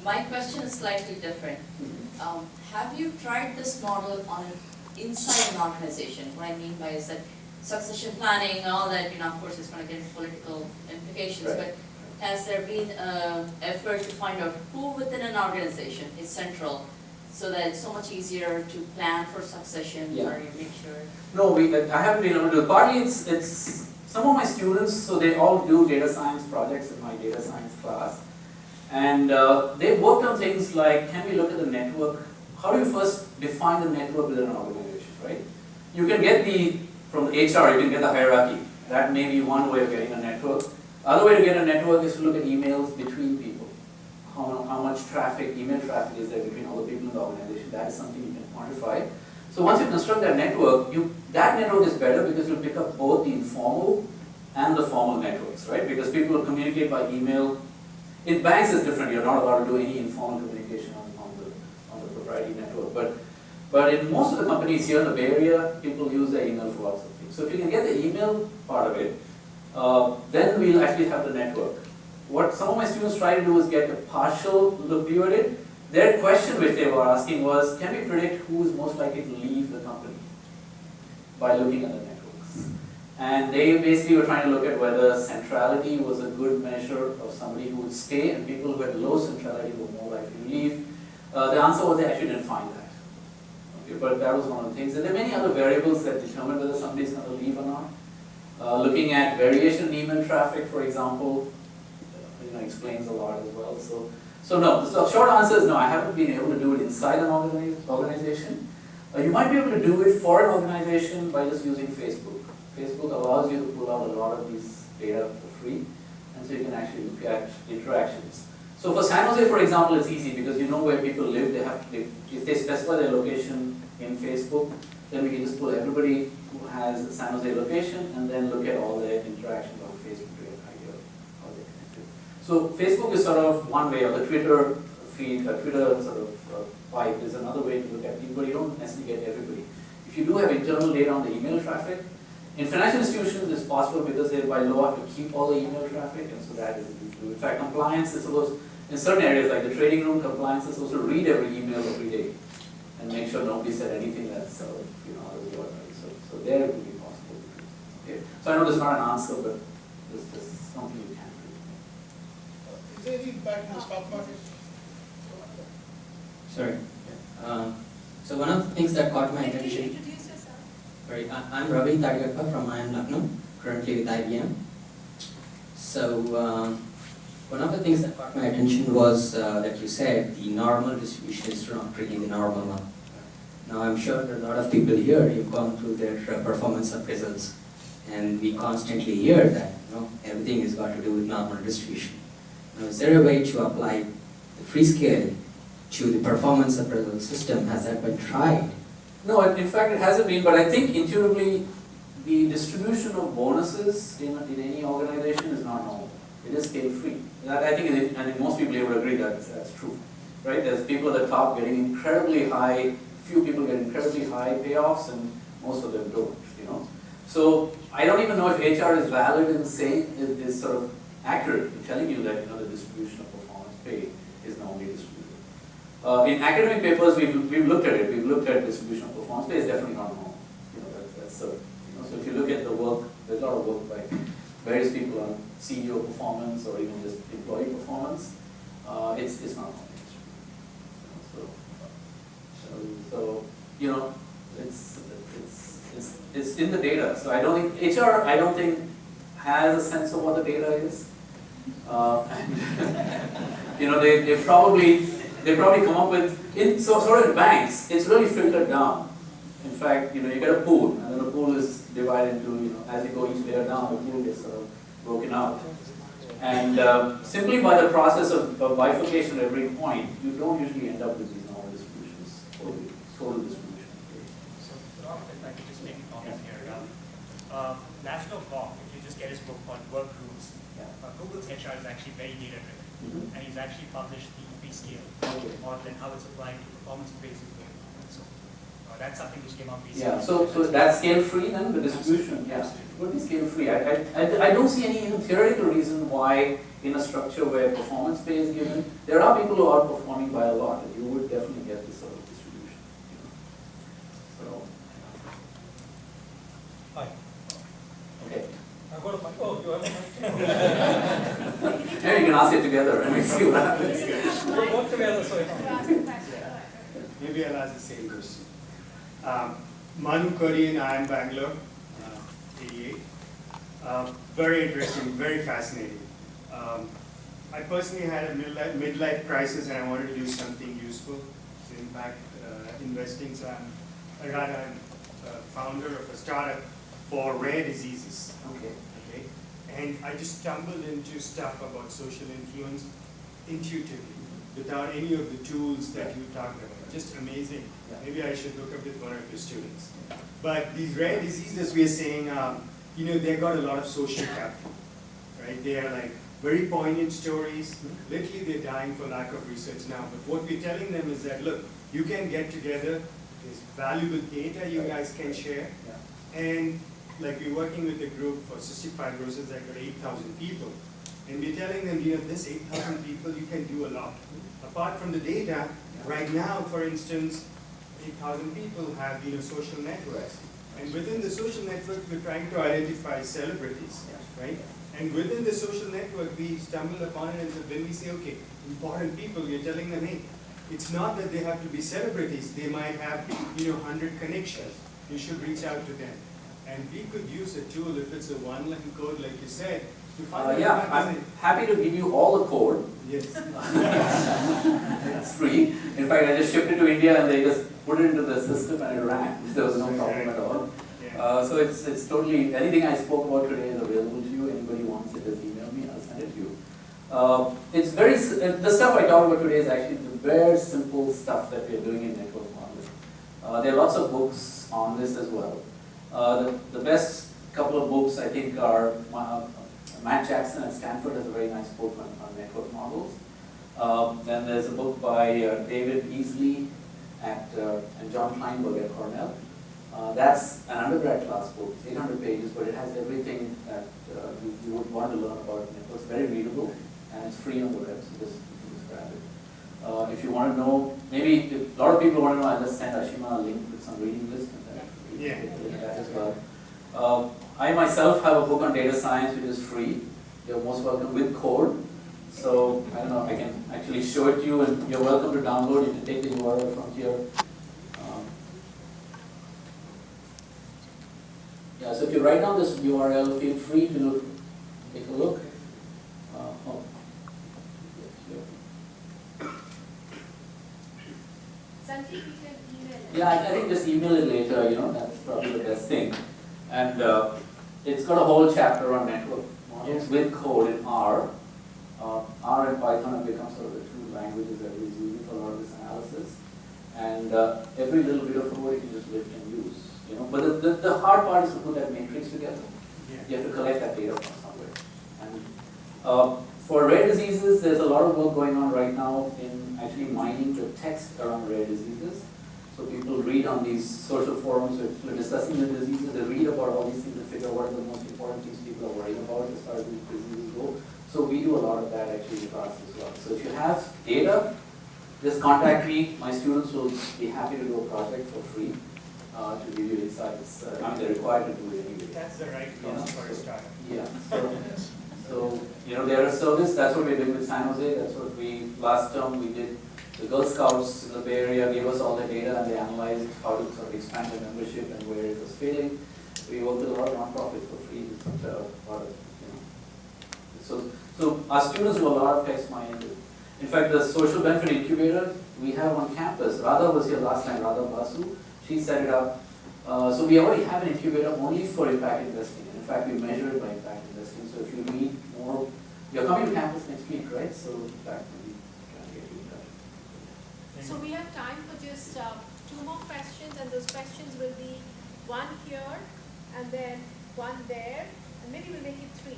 My question is slightly different. Have you tried this model on inside an organization? What I mean by is that succession planning, all that, of course it's going to get political implications, Right. but has there been an effort to find out who within an organization is central so that it's so much easier to plan for succession Yeah. or you make sure? No, I haven't been able to do it. Partly it's some of my students, so they all do data science projects in my data science class. And they worked on things like, can we look at the network? How do you first define the network within an organization, right? You can get from the HR, you can get the hierarchy. That may be one way of getting a network. Other way to get a network is to look at emails between people. How much email traffic is there between all the people in the organization? That is something you can quantify. So once you construct that network, that network is better because you'll pick up both the informal and the formal networks, right? Because people communicate by email. In banks it's different. You're not allowed to do any informal communication on the proprietary network. But in most of the companies here in the Bay Area, people use their email for lots of things. So if you can get the email part of it, then we'll actually have the network. What some of my students try to do is get a partial view at it. Their question which they were asking was, can we predict who is most likely to leave the company by looking at the networks? And they basically were trying to look at whether centrality was a good measure of somebody who would stay and people who had low centrality were more likely to leave. The answer was they actually didn't find that. Okay, but that was one of the things. And there are many other variables that determine whether somebody is going to leave or not. Looking at variation in email traffic, for example, explains a lot as well. So no, the short answer is no, I haven't been able to do it inside an organization. You might be able to do it for an organization by just using Facebook. Facebook allows you to pull out a lot of these data for free, and so you can actually look at interactions. So for San Jose, for example, it's easy because you know where people live. If they specify their location in Facebook, then we can just pull everybody who has a San Jose location and then look at all their interactions on Facebook to get an idea of how they're connected. So Facebook is sort of one way, or the Twitter feed, Twitter sort of pipe is another way to look at people. You don't necessarily get everybody. If you do have internal data on the email traffic, in financial institutions it's possible because they by law have to keep all the email traffic, and so that is easy to do. In fact, compliance is supposed, in certain areas like the trading room, compliance is supposed to read every email every day and make sure nobody said anything that's out of out of the ordinary. So there it would be possible to do. Okay. So I know this is not an answer, but this is something you can do. Is there any impact in the stock market? Sorry. So one of the things that caught my Can you attention. introduce yourself? Sorry, I'm Ravi Tadiyappa from IIM Lucknow, currently with IBM. So one of the things that caught my attention was that you said the normal distribution is not really the normal one. Now I'm sure there are a lot of people here who've gone through their performance appraisals, and we constantly hear that everything has got to do with normal distribution. Now is there a way to apply the Freescale to the performance appraisal system? Has that been tried? No, in fact it hasn't been, but I think intuitively the distribution of bonuses in any organization is not normal. It is scale free. I think most people would agree that that's true. Right? There's people at the top getting incredibly high, few people get incredibly high payoffs and most of them don't. So I don't even know if HR is valid in saying is sort of accurate in telling you that the distribution of performance pay is normally distributed. In academic papers, we've looked at it. We've looked at distribution of performance pay. It's definitely not normal. That's certain. So if you look at the work, there's a lot of work by various people on CEO performance or even just employee performance. It's not normal. So it's in the data. So I don't think HR has a sense of what the data is. They probably come up with sort of in banks. It's really filtered down. In fact, you get a pool, and then the pool is divided into as you go each layer down, the pool gets sort of broken out. And simply by the process of bifurcation at every point, you don't usually end up with these normal distributions for the total distribution. So, Ram, if I could just make a comment here. National Bob, if you just get his book on work rules, Google's HR is actually very data-driven, and he's actually published the Freescale model and how it's applying to performance-based work. So that's something which came out recently. Yeah, so that's scale-free then, the distribution? Yeah, it would be scale-free. I don't see any even theoretical reason why in a structure where performance pay is given. There are people who are performing by a lot, and you would definitely get this sort of distribution. So, Hi. okay. I've got a mic. Oh, you have a mic. Maybe you can ask it together and we see what happens. We'll work together, so Maybe I'll ask the same question. Manu Korean, I am Bangalore, 88. Very interesting, very fascinating. I personally had a midlife crisis and I wanted to do something useful to impact investing. So I'm a founder of a startup for rare diseases. Okay. Okay. And I just stumbled into stuff about social influence intuitively, without any of the tools that you talked about. Just amazing. Yeah. Maybe I should look up with one of your students. But these rare diseases, we are saying, they got a lot of social capital, right? They are like very poignant stories. Literally, they're dying for lack of research now. But what we're telling them is that, look, you can get together. There's valuable data you guys can share. Yeah. And like we're working with a group for cystic fibrosis that got 8,000 people. And we're telling them, this 8,000 people, you can do a lot. Apart from the data, right now, for instance, 8,000 people have social networks. And within the social network, we're trying to identify celebrities, right? And within the social network, we stumble upon it, and then we say, okay, important people, we're telling them, hey, it's not that they have to be celebrities. They might have, 100 connections. You should reach out to them. And we could use a tool, if it's a one-line code, like you said, to find Yeah, I'm happy to give you all the code. Yes. It's free. In fact, I just shipped it to India and they just put it into the system and it ran. There was no problem at all. Yeah. So it's totally, anything I spoke about today is available to you. Anybody wants it, just email me, I'll send it to you. The stuff I talked about today is actually the very simple stuff that we are doing in network modeling. There are lots of books on this as well. The best couple of books I think are Matt Jackson at Stanford has a very nice book on network models. Then there's a book by David Easley and John Kleinberg at Cornell. That's an undergrad class book, 800 pages, but it has everything that you would want to learn about networks. Very readable, and it's free on the web, so just grab it. If you want to know, maybe a lot of people want to know, I'll just send Ashima a link with some reading list and then you can that as well. I myself have a book on data science which is free. You're most welcome with code. So I don't know, I can actually show it to you and you're welcome to download. You can take the URL from here. Yeah, so if you write down this URL, feel free to take a look. Sanjeev, you can email it. Yeah, I think just email it later, that's probably the best thing. And it's got a whole chapter on network models with code in R. R and Python have become sort of the two languages that we're using for a lot of this analysis. And every little bit of code you can just lift and use. But the hard part is to put that matrix together. You have to collect that data from somewhere. And for rare diseases, there's a lot of work going on right now in actually mining the text around rare diseases. So people read on these social forums where people are discussing the diseases, they read about all these things and figure out what are the most important things people are worrying about as far as these diseases go. So we do a lot of that actually in class as well. So if you have data, just contact me. My students will be happy to do a project for free to give you insights. They're required to do it anyway. That's the right cost for a startup. Yeah. So they're a service. That's what we're doing with San Jose. That's what last term we did. The Girl Scouts in the Bay Area gave us all the data and they analyzed how to sort of expand the membership and where it was failing. We work with a lot of nonprofits for free. So our students do a lot of text mining. In fact, the social benefit incubator we have on campus. Radha was here last time, Radha Basu. She set it up. So we already have an incubator only for impact investing. And in fact, we measure it by impact investing. So if you need more, you're coming to campus next week, right? So in fact, maybe try to get you in touch. So we have time for just 2 more questions, and those questions will be one here, and then one there, and maybe we'll make it 3.